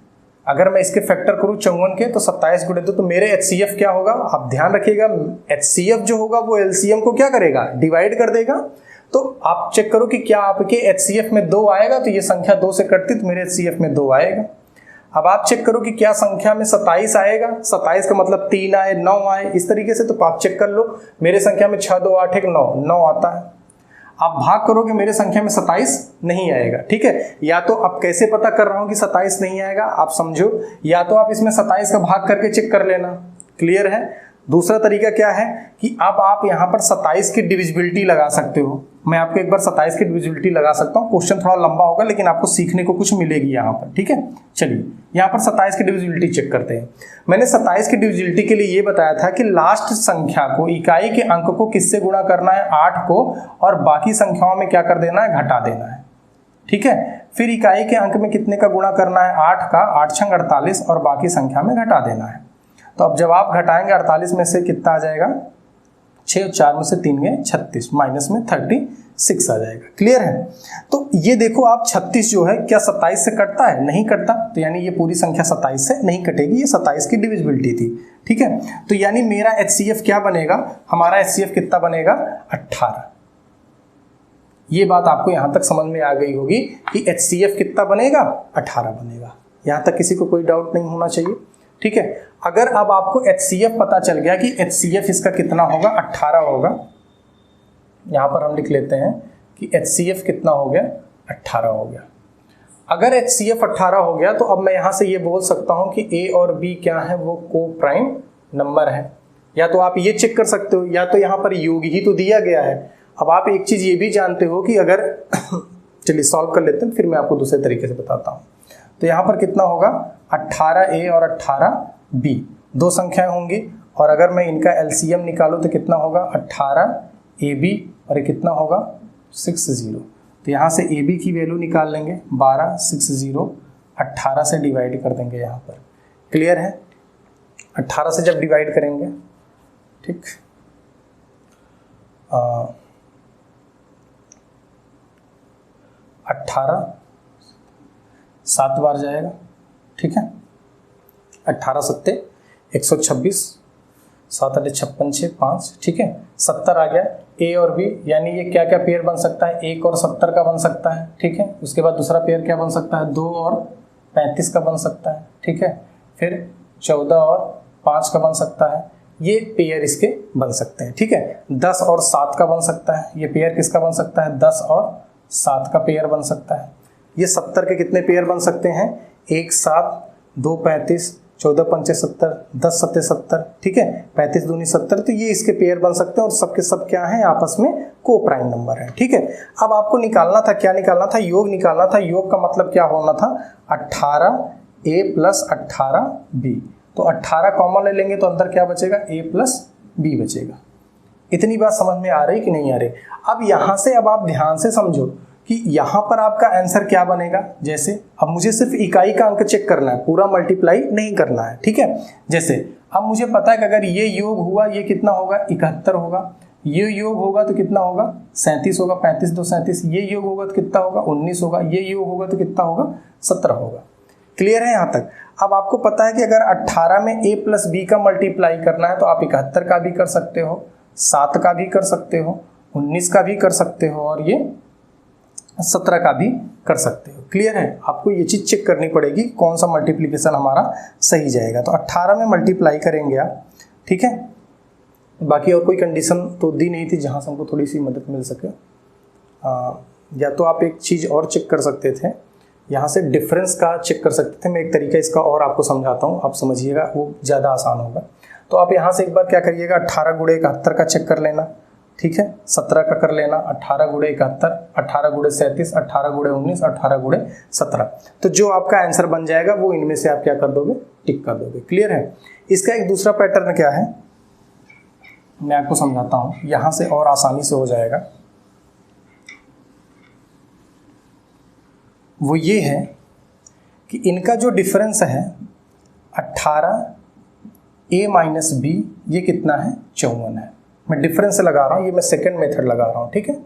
अगर मैं इसके फैक्टर करूं 54 के तो 27 गुणे 2, तो मेरे HCF क्या होगा, आप ध्यान रखिएगा, HCF जो होगा वो LCM को क्या करेगा, डिवाइड कर देगा। तो आप चेक करो कि क्या आपके HCF में 2 आएगा, तो ये संख्या 2 से कटती तो मेरे HCF में 2 आएगा। अब आप चेक करो कि क्या संख्या में 27 आएगा, 27 का मतलब 3 आए, 9 आए, इस तरीके से। तो आप चेक कर लो, मेरे संख्या में 6 2 8 1 9 आता है। आप भाग करोगे, मेरे संख्या में 27 नहीं आएगा। ठीक है, या तो अब कैसे पता कर रहा हूं कि 27 नहीं आएगा, आप समझो, या तो आप इसमें 27 का भाग करके चेक कर लेना। क्लियर है। दूसरा तरीका क्या है कि अब आप यहाँ पर 27 की डिविजिबिलिटी लगा सकते हो। मैं आपको एक बार 27 की डिविजिबिलिटी लगा सकता हूँ, क्वेश्चन थोड़ा लंबा होगा लेकिन आपको सीखने को कुछ मिलेगी यहाँ पर। ठीक है, चलिए यहाँ पर 27 की डिविजिबिलिटी चेक करते हैं। मैंने 27 की डिविजिबिलिटी के लिए ये बताया था कि लास्ट संख्या को, इकाई के अंक को किससे गुणा करना है, 8 को, और बाकी संख्याओं में क्या कर देना है, घटा देना है। ठीक है, फिर इकाई के अंक में कितने का गुणा करना है, 8 का, 8 छंग 48, और बाकी संख्या में घटा देना है। तो अब जब आप घटाएंगे 48 में से कितना आ जाएगा, 6 और 4 में से 3 गए 36, माइनस में 36 आ जाएगा। क्लियर है। तो ये देखो आप 36 जो है क्या 27 से कटता है, नहीं कटता, तो यानी ये पूरी संख्या 27 से नहीं कटेगी, ये 27 की डिविजिबिलिटी थी। ठीक है, तो यानी मेरा HCF क्या बनेगा, हमारा HCF कितना बनेगा, 18। ये बात आपको यहां तक समझ में आ गई होगी कि HCF कितना बनेगा, 18 बनेगा। यहां तक किसी को कोई डाउट नहीं होना चाहिए। ठीक है, अगर अब आपको HCF पता चल गया कि HCF इसका कितना होगा, 18 होगा, यहां पर हम लिख लेते हैं कि HCF कितना हो गया, 18 हो गया। अगर HCF 18 हो गया तो अब मैं यहाँ से ये बोल सकता हूँ कि A और B क्या है, वो को प्राइम नंबर है। या तो आप ये चेक कर सकते हो, या तो यहाँ पर योग ही तो दिया गया है। अब आप एक चीज़ ये भी जानते हो कि अगर चलिए सॉल्व कर लेते हैं, फिर मैं आपको दूसरे तरीके से बताता हूँ। तो यहाँ पर कितना होगा, 18A और 18B दो संख्याएं होंगी, और अगर मैं इनका LCM निकालूँ तो कितना होगा, 18AB और ये कितना होगा 60। तो यहाँ से AB की वैल्यू निकाल लेंगे 12, 60 18 से डिवाइड कर देंगे यहाँ पर। क्लियर है, 18 से जब डिवाइड करेंगे, ठीक, 18 7 बार जाएगा, ठीक है, 18 सत्ते 126, 7 8 56 6 5, ठीक है, 70 आ गया। A और B यानी ये क्या क्या पेयर बन सकता है, 1 और 70 का बन सकता है, ठीक है। उसके बाद दूसरा पेयर क्या बन सकता है, 2 और 35 का बन सकता है, ठीक है। फिर 14 और 5 का बन सकता है, ये पेयर इसके बन सकते हैं, ठीक है। 10 और 7 का बन सकता है, ये पेयर किसका बन सकता है, 10 और 7 का पेयर बन सकता है। ये 70 के कितने पेयर बन सकते हैं, 1 7 2 35 14 5 70 10 7 70, ठीक है, 35 दूनी 70। तो ये इसके पेयर बन सकते हैं और सबके सब क्या हैं, आपस में को प्राइम नंबर है, ठीक है। अब आपको निकालना था, क्या निकालना था, योग निकालना था। योग का मतलब क्या होना था, 18A प्लस 18B। तो 18 कॉमन ले लेंगे तो अंदर क्या बचेगा, A प्लस B बचेगा। इतनी बात समझ में आ रही कि नहीं आ रही। अब यहाँ से अब आप ध्यान से समझो कि यहाँ पर आपका आंसर क्या बनेगा। जैसे अब मुझे सिर्फ इकाई का अंक चेक करना है, पूरा मल्टीप्लाई नहीं करना है, ठीक है। जैसे अब मुझे पता है कि अगर ये योग हुआ ये कितना होगा, 71 होगा। ये योग होगा तो कितना होगा, 37 होगा, 35 2 37। ये योग होगा तो कितना होगा, 19 होगा। ये योग होगा तो कितना होगा, 17 होगा। क्लियर है यहाँ तक। अब आपको पता है कि अगर 18 में A प्लस B का मल्टीप्लाई करना है तो आप 71 का भी कर सकते हो, 7 का भी कर सकते हो, 19 का भी कर सकते हो, और ये 17 का भी कर सकते हो। क्लियर है। आपको ये चीज़ चेक करनी पड़ेगी कौन सा मल्टीप्लिकेशन हमारा सही जाएगा। तो 18 में मल्टीप्लाई करेंगे आप, ठीक है। बाकी और कोई कंडीशन तो दी नहीं थी जहाँ से हमको थोड़ी सी मदद मिल सके। या तो आप एक चीज़ और चेक कर सकते थे, यहाँ से डिफरेंस का चेक कर सकते थे। मैं एक तरीका इसका और आपको समझाता हूँ, आप समझिएगा, वो ज़्यादा आसान होगा। तो आप यहाँ से एक बार क्या करिएगा, 18 गुणे 71 का चेक कर लेना, ठीक है। 17 का कर लेना, 18 गुणे 71, 18 गुणे 37, 18 गुणे 19, 18 गुणे 17। तो जो आपका आंसर बन जाएगा वो इनमें से आप क्या कर दोगे, टिक कर दोगे। क्लियर है। इसका एक दूसरा पैटर्न क्या है, मैं आपको समझाता हूँ, यहाँ से और आसानी से हो जाएगा। वो ये है कि इनका जो डिफरेंस है 18A माइनस B, ये कितना है, 54 है। मैं डिफरेंस लगा रहा हूँ, ये मैं सेकंड मेथड लगा रहा हूँ, ठीक है,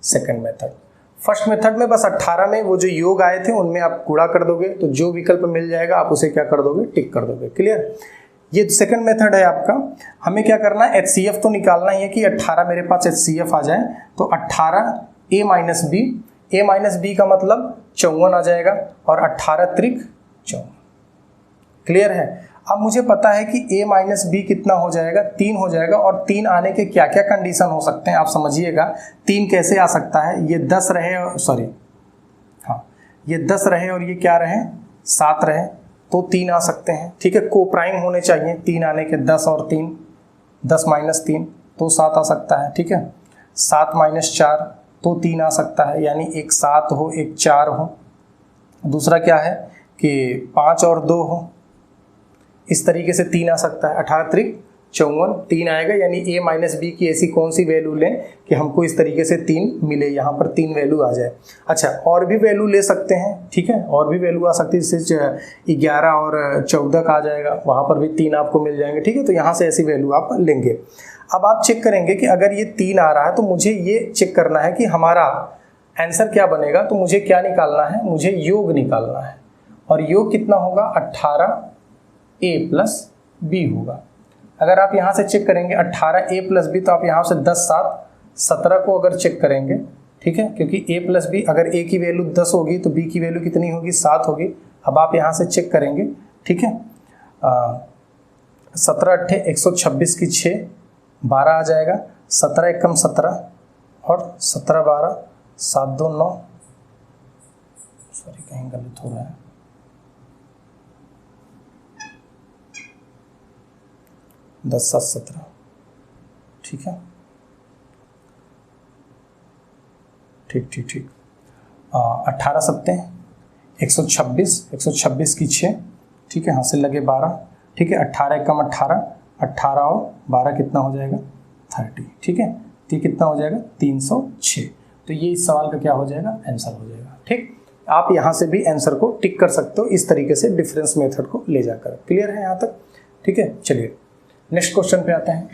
सेकंड मेथड। फर्स्ट मेथड में बस 18 में वो जो योग आए थे उनमें आप गुणा कर दोगे, तो जो विकल्प मिल जाएगा आप उसे क्या कर दोगे, टिक कर दोगे। क्लियर। ये सेकंड मेथड है आपका। हमें क्या करना है, HCF तो निकालना ही है कि 18 मेरे पास HCF आ जाए। तो 18A minus B, A minus B का मतलब 54 आ जाएगा, और 18 त्रिक 54। क्लियर है। अब मुझे पता है कि A माइनस B कितना हो जाएगा, 3 हो जाएगा। और 3 आने के क्या क्या कंडीशन हो सकते हैं आप समझिएगा। 3 कैसे आ सकता है, ये 10 रहे, सॉरी हाँ, ये 10 रहे और ये क्या रहे, 7 रहे, तो 3 आ सकते हैं, ठीक है। को प्राइम होने चाहिए 3 आने के, 10 और 3, 10 माइनस 3 तो 7 आ सकता है, ठीक है। 7 माइनस 4 तो 3 आ सकता है, यानी एक 7 हो एक 4 हो। दूसरा क्या है कि 5 और 2 हो, इस तरीके से 3 आ सकता है। 18 त्रिक 54, 3 आएगा, यानी A माइनस B की ऐसी कौन सी वैल्यू लें कि हमको इस तरीके से 3 मिले, यहाँ पर 3 वैल्यू आ जाए। अच्छा, और भी वैल्यू ले सकते हैं, ठीक है, और भी वैल्यू आ सकती है, जैसे 11 और 14 का आ जाएगा, वहाँ पर भी 3 आपको मिल जाएंगे, ठीक है। तो यहाँ से ऐसी वैल्यू आप लेंगे। अब आप चेक करेंगे कि अगर ये 3 आ रहा है तो मुझे ये चेक करना है कि हमारा आंसर क्या बनेगा। तो मुझे क्या निकालना है, मुझे योग निकालना है, और योग कितना होगा, 18A प्लस B होगा। अगर आप यहाँ से चेक करेंगे 18A प्लस B, तो आप यहाँ से 10 7 17 को अगर चेक करेंगे, ठीक है, क्योंकि A प्लस B, अगर A की वैल्यू 10 होगी तो B की वैल्यू कितनी होगी, 7 होगी। अब आप यहाँ से चेक करेंगे, ठीक है, 17 8 126 की 6 12 आ जाएगा, 17 एकम 17 और 17 12 7 2 9 सॉरी कहीं गलत हो रहा है, 10 7 17, ठीक है, ठीक ठीक ठीक। 18 सत्ते 126, 126 की 6, ठीक है, हासिल लगे 12, ठीक है, 18 एकम 18, 18 और 12 कितना हो जाएगा 30, ठीक है, तो कितना हो जाएगा 306। तो ये इस सवाल का क्या हो जाएगा, आंसर हो जाएगा। ठीक, आप यहाँ से भी आंसर को टिक कर सकते हो इस तरीके से डिफरेंस मेथड को ले जाकर। क्लियर है यहाँ तक? ठीक है, चलिए नेक्स्ट क्वेश्चन पे आते हैं।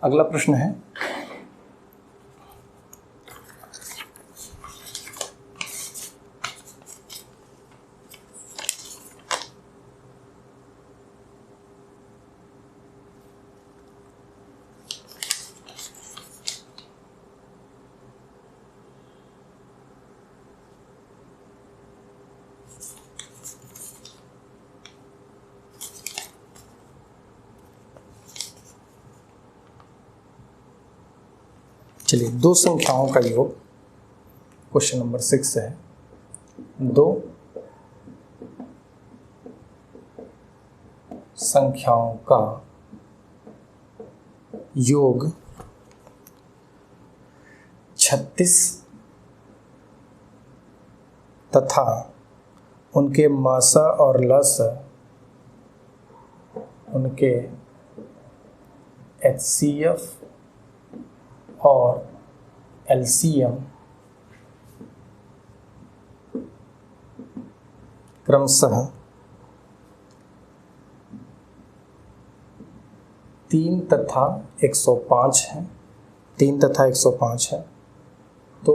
अगला प्रश्न है चलिए दो संख्याओं का योग, क्वेश्चन नंबर 6 है। दो संख्याओं का योग 36 तथा उनके मस और लस उनके HCF और LCM क्रमशः 3 तथा 105 है, 3 तथा 105 है, तो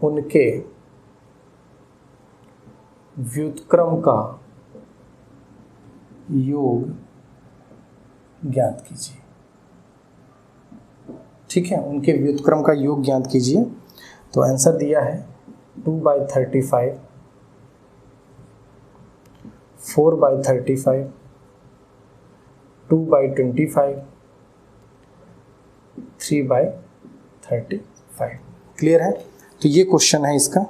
उनके व्युत्क्रम का योग ज्ञात कीजिए। ठीक है, उनके व्युत्क्रम का योग ज्ञात कीजिए। तो आंसर दिया है 2/35, 4/35, 2/25, 3/35। क्लियर है? तो ये क्वेश्चन है इसका।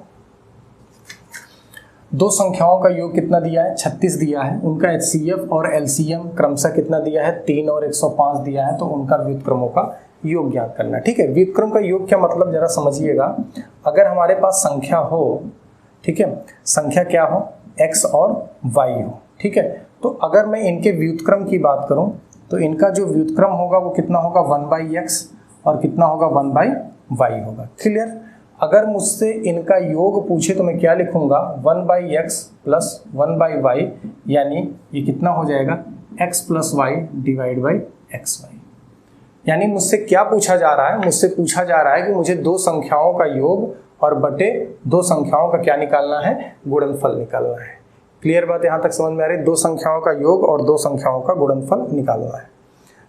दो संख्याओं का योग कितना दिया है, 36 दिया है। उनका HCF और LCM क्रमशः कितना दिया है, 3 और 105 दिया है। तो उनका व्युत्क्रमों का योग ज्ञात करना है। ठीक है, व्युत्क्रम का योग क्या मतलब जरा समझिएगा। अगर हमारे पास संख्या हो, ठीक है, संख्या क्या हो, x और y हो, ठीक है, तो अगर मैं इनके व्युत्क्रम की बात करूं तो इनका जो व्युत्क्रम होगा वो कितना होगा, 1/x और कितना होगा, 1/y होगा। क्लियर? अगर मुझसे इनका योग पूछे तो मैं क्या लिखूंगा, 1/x प्लस 1/y, यानी ये कितना हो जाएगा, x plus y divide by xy। यानी मुझसे क्या पूछा जा रहा है, मुझसे पूछा जा रहा है कि मुझे दो संख्याओं का योग और बटे दो संख्याओं का क्या निकालना है, गुणनफल निकालना है। क्लियर बात यहाँ तक समझ में आ रही है? दो संख्याओं का योग और दो संख्याओं का गुणनफल निकालना है।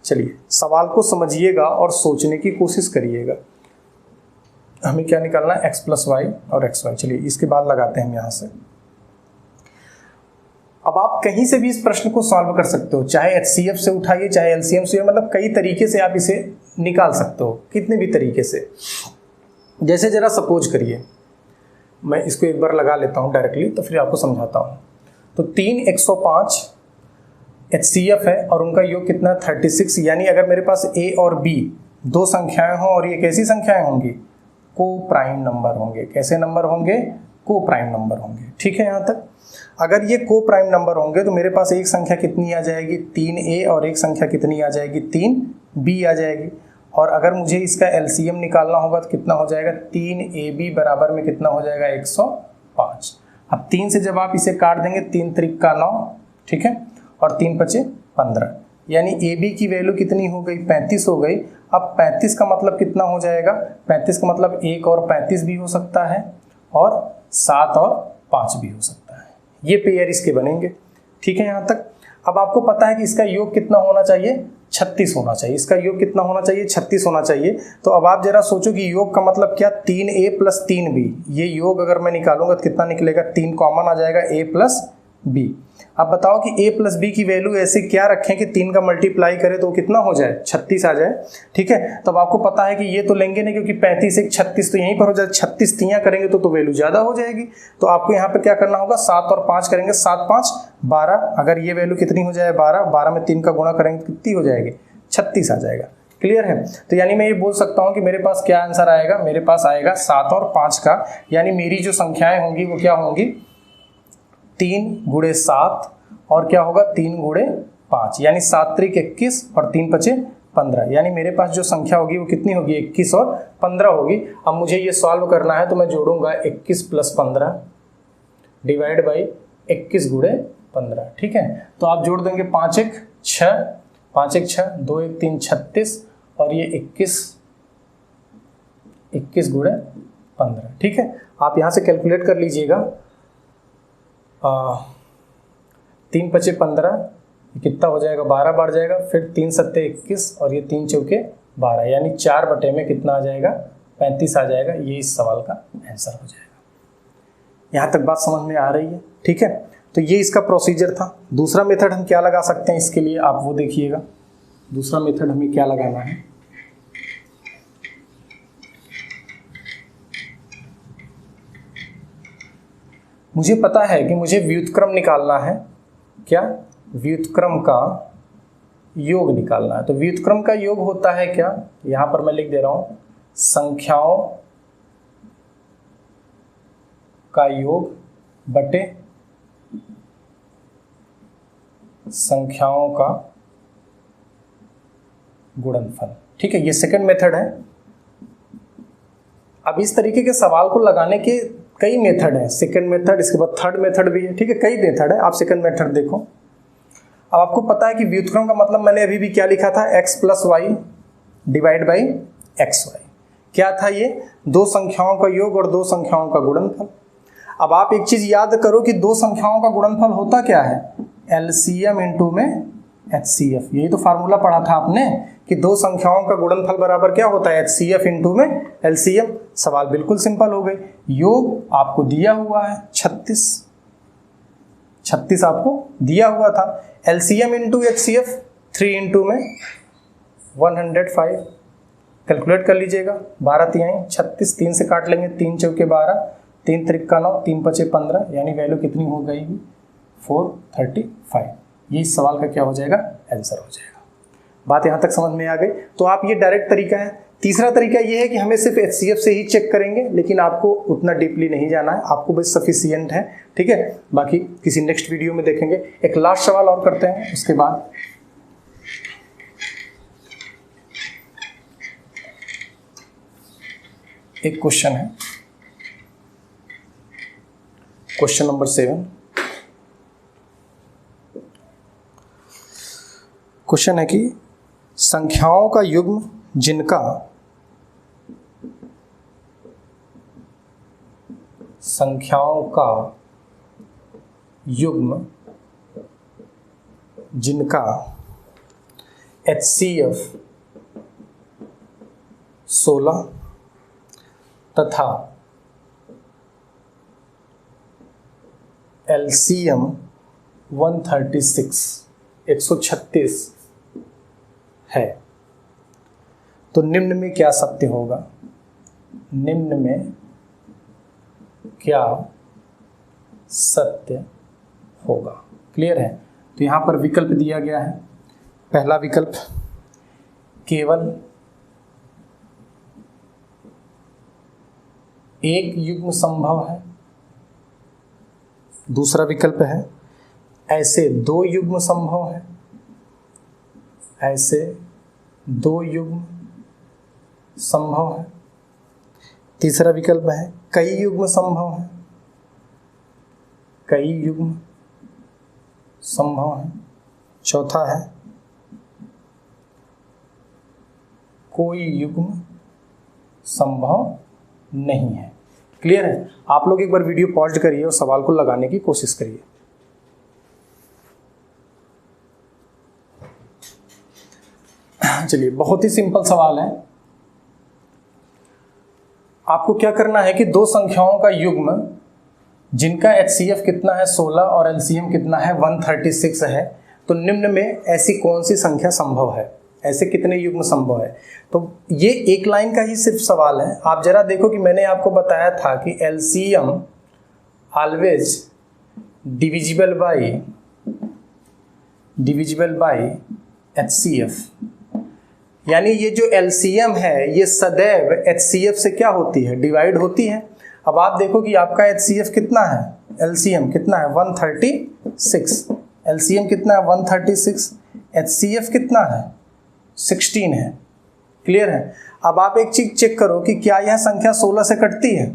चलिए सवाल को समझिएगा और सोचने की कोशिश करिएगा। हमें क्या निकालना है, x प्लस वाई और xy। चलिए इसके बाद लगाते हैं हम यहाँ से। अब आप कहीं से भी इस प्रश्न को सॉल्व कर सकते हो, चाहे HCF से उठाइए, चाहे LCM से, मतलब कई तरीके से आप इसे निकाल सकते हो, कितने भी तरीके से। जैसे जरा सपोज करिए, मैं इसको एक बार लगा लेता हूँ डायरेक्टली, तो फिर आपको समझाता हूँ। तो 3 105 HCF है और उनका योग कितना है, 36। यानी अगर मेरे पास A और B दो संख्याएं हों और ये कैसी संख्याएं होंगी, को प्राइम नंबर होंगे। कैसे नंबर होंगे, को प्राइम नंबर होंगे। ठीक है, यहाँ तक अगर ये को प्राइम नंबर होंगे तो मेरे पास एक संख्या कितनी आ जाएगी, 3A, और एक संख्या कितनी आ जाएगी, 3B आ जाएगी। और अगर मुझे इसका LCM निकालना होगा तो कितना हो जाएगा, 3AB बराबर में कितना हो जाएगा, 105। अब 3 से जब आप इसे काट देंगे, 3 त्रिक का 9, ठीक है, और 3 पचे 15, यानी AB की वैल्यू कितनी हो गई, 35 हो गई। अब 35 का मतलब कितना हो जाएगा, 35 का मतलब 1 और 35 भी हो सकता है और 7 और 5 भी हो सकता है। ये पेयर इसके बनेंगे। ठीक है, यहाँ तक। अब आपको पता है कि इसका योग कितना होना चाहिए, 36 होना चाहिए। इसका योग कितना होना चाहिए? 36 होना चाहिए। तो अब आप जरा सोचो कि योग का मतलब क्या? 3a + 3b। ये योग अगर मैं निकालूंगा तो कितना निकलेगा? 3 कॉमन आ जाएगा, a + b। अब बताओ कि a + b की वैल्यू ऐसे क्या रखें कि 3 का मल्टीप्लाई करें तो कितना हो जाए? 36 आ जाए। ठीक है, तब आपको पता है कि ये तो लेंगे नहीं, क्योंकि 35 एक 36 तो यहीं पर हो जाए। 36 तियाँ करेंगे तो वैल्यू ज़्यादा हो जाएगी। तो आपको यहाँ पर क्या करना होगा? 7 और 5 करेंगे, 7 5 12। अगर ये वैल्यू कितनी हो जाए? 12। 12 में 3 का गुणा करेंगे तो कितनी हो जाएगी? 36 आ जाएगा। क्लियर है? तो यानी मैं ये बोल सकता हूँ कि मेरे पास क्या आंसर आएगा? मेरे पास आएगा 7 और 5 का, यानी मेरी जो संख्याएं होंगी वो क्या होंगी? 3 × 7 और क्या होगा? 3 × 5, यानी 7 × 21 और 3 × 5 15। यानी मेरे पास जो संख्या होगी वो कितनी होगी? 21 और 15 होगी। अब मुझे ये सॉल्व करना है तो मैं जोड़ूंगा 21 + 15 डिवाइड बाई 21 × 15। ठीक है, तो आप जोड़ देंगे 5 1 6, 5 1 6, 2 1 3 36 और ये 21 × 15। ठीक है, आप यहाँ से कैलकुलेट कर लीजिएगा। 3 × 5 = 15, कितना हो जाएगा? 12 बार जाएगा, फिर 3 7 21 और ये 3 चौके 12, यानी 4 बटे में कितना आ जाएगा? 35 आ जाएगा। ये इस सवाल का आंसर हो जाएगा। यहाँ तक बात समझ में आ रही है? ठीक है, तो ये इसका प्रोसीजर था। दूसरा मेथड हम क्या लगा सकते हैं इसके लिए, आप वो देखिएगा। दूसरा मेथड हमें क्या लगाना है? मुझे पता है कि मुझे व्युत्क्रम निकालना है। क्या? व्युत्क्रम का योग निकालना है। तो व्युत्क्रम का योग होता है क्या? यहां पर मैं लिख दे रहा हूं, संख्याओं का योग बटे संख्याओं का गुणनफल। ठीक है, ये सेकंड मेथड है। अब इस तरीके के सवाल को लगाने के कई मेथड हैं। सेकंड मेथड, इसके बाद थर्ड मेथड भी है। ठीक है, कई मेथड है। आप सेकंड मेथड देखो। अब आपको पता है कि व्युत्क्रम का मतलब मैंने अभी भी क्या लिखा था? x + y divide by xy। क्या था ये? दो संख्याओं का योग और दो संख्याओं का गुणनफल। अब आप एक चीज याद करो कि दो संख्याओं का गुणनफल होता क्या है? LCM इंटू में HCF। यही तो फार्मूला पढ़ा था आपने कि दो संख्याओं का गुणनफल बराबर क्या होता है? HCF इंटू में LCM। सवाल बिल्कुल सिंपल हो गई। योग आपको दिया हुआ है 36 आपको दिया हुआ था। LCM इंटू HCF 3 इंटू में 105। कैलकुलेट कर लीजिएगा। 12 तिहाई 36, 3 से काट लेंगे, 3 चौके 12, 3 त्रिक्का 9, 3 पचे 15, यानी वैल्यू कितनी हो गई? 435। ये इस सवाल का क्या हो जाएगा? आंसर हो जाएगा। बात यहाँ तक समझ में आ गई? तो आप ये डायरेक्ट तरीका है। तीसरा तरीका ये है कि हमें सिर्फ HCF से ही चेक करेंगे, लेकिन आपको उतना डीपली नहीं जाना है, आपको बस सफिशियंट है। ठीक है, बाकी किसी नेक्स्ट वीडियो में देखेंगे। एक लास्ट सवाल और करते हैं, उसके बाद एक क्वेश्चन है, क्वेश्चन नंबर 7। क्वेश्चन है कि संख्याओं का युग्म जिनका HCF 16 तथा LCM 136 है, तो निम्न में क्या सत्य होगा? निम्न में क्या सत्य होगा? क्लियर है? तो यहां पर विकल्प दिया गया है। पहला विकल्प, केवल एक युग्म संभव है। दूसरा विकल्प है, ऐसे दो युग्म संभव है। ऐसे दो युग्म संभव है। तीसरा विकल्प है, कई युग्म संभव है। कई युग्म संभव है। चौथा है, कोई युग्म संभव नहीं है। क्लियर है? आप लोग एक बार वीडियो पॉज करिए और सवाल को लगाने की कोशिश करिए। चलिए, बहुत ही सिंपल सवाल है। आपको क्या करना है कि दो संख्याओं का युग्म जिनका HCF कितना है 16 और LCM कितना है 136 है, तो निम्न में ऐसी कौन सी संख्या संभव है, ऐसे कितने युग्म संभव है। तो ये एक लाइन का ही सिर्फ सवाल है। आप जरा देखो कि मैंने आपको बताया था कि LCM always divisible by HCF, यानी ये जो LCM है ये सदैव HCF से क्या होती है, डिवाइड होती है। अब आप देखो कि आपका HCF कितना है, LCM कितना है 136, LCM कितना है 136, HCF कितना है 16 है। क्लियर है। अब आप एक चीज चेक करो कि क्या यह संख्या 16 से कटती है,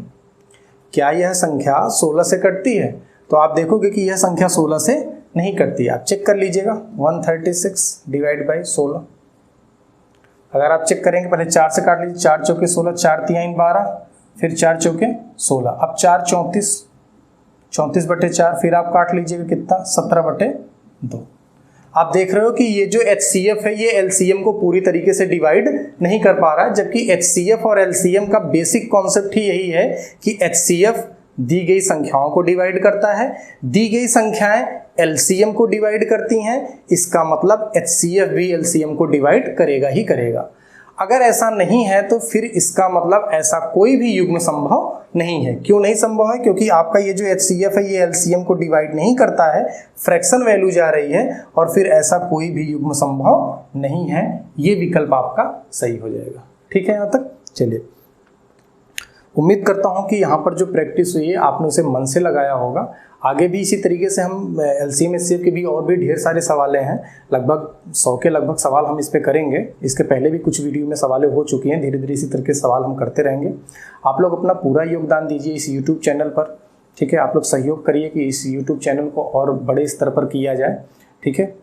क्या यह संख्या 16 से कटती है। तो आप देखोगे कि यह संख्या 16 से नहीं कटती है। आप चेक कर लीजिएगा 136 डिवाइड बाई 16। अगर आप चेक करेंगे, पहले 4 से काट लीजिए, 4 चौके 16, 4 तिहाई 12, फिर 4 चौके 16, अब 4 34, 34/4, फिर आप काट लीजिएगा कितना 17/2। आप देख रहे हो कि ये जो HCF है ये LCM को पूरी तरीके से डिवाइड नहीं कर पा रहा है, जबकि HCF और LCM का बेसिक कॉन्सेप्ट ही यही है कि HCF दी गई संख्याओं को डिवाइड करता है, दी गई संख्याएं LCM को डिवाइड करती हैं, इसका मतलब HCF भी LCM को डिवाइड करेगा ही करेगा। अगर ऐसा नहीं है तो फिर इसका मतलब ऐसा कोई भी युग्म संभव नहीं है। क्यों नहीं संभव है? क्योंकि आपका ये जो HCF है ये LCM को डिवाइड नहीं करता है, फ्रैक्शन वैल्यू जा रही है, और फिर ऐसा कोई भी युग्म संभव नहीं है। ये विकल्प आपका सही हो जाएगा। ठीक है, यहाँ तक। चलिए, उम्मीद करता हूँ कि यहाँ पर जो प्रैक्टिस हुई है आपने उसे मन से लगाया होगा। आगे भी इसी तरीके से हम LCM HCF के भी और भी ढेर सारे सवाल हैं, लगभग 100 के लगभग सवाल हम इस पे करेंगे। इसके पहले भी कुछ वीडियो में सवालें हो चुकी हैं, धीरे धीरे इसी तरह के सवाल हम करते रहेंगे। आप लोग अपना पूरा योगदान दीजिए इस YouTube चैनल पर। ठीक है, आप लोग सहयोग करिए कि इस YouTube चैनल को और बड़े स्तर पर किया जाए। ठीक है,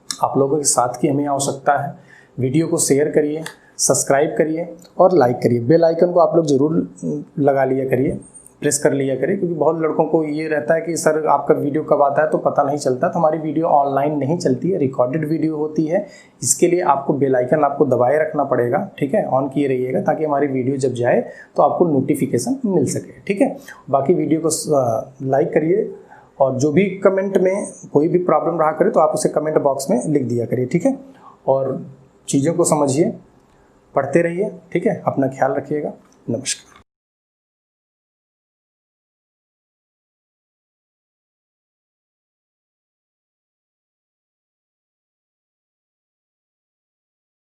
आप लोगों के साथ की हमें आवश्यकता है। वीडियो को शेयर करिए, सब्सक्राइब करिए और लाइक करिए। बेल आइकन को आप लोग ज़रूर लगा लिया करिए, प्रेस कर लिया करिए, क्योंकि बहुत लड़कों को ये रहता है कि सर आपका वीडियो कब आता है तो पता नहीं चलता। तो हमारी वीडियो ऑनलाइन नहीं चलती है, रिकॉर्डेड वीडियो होती है। इसके लिए आपको बेल आइकन आपको दबाए रखना पड़ेगा। ठीक है, ऑन किए रहिएगा ताकि हमारी वीडियो जब जाए तो आपको नोटिफिकेशन मिल सके। ठीक है, बाकी वीडियो को लाइक करिए, और जो भी कमेंट में कोई भी प्रॉब्लम रहा करे तो आप उसे कमेंट बॉक्स में लिख दिया करिए। ठीक है, और चीज़ों को समझिए, पढ़ते रहिए। ठीक है, अपना ख्याल रखिएगा। नमस्कार।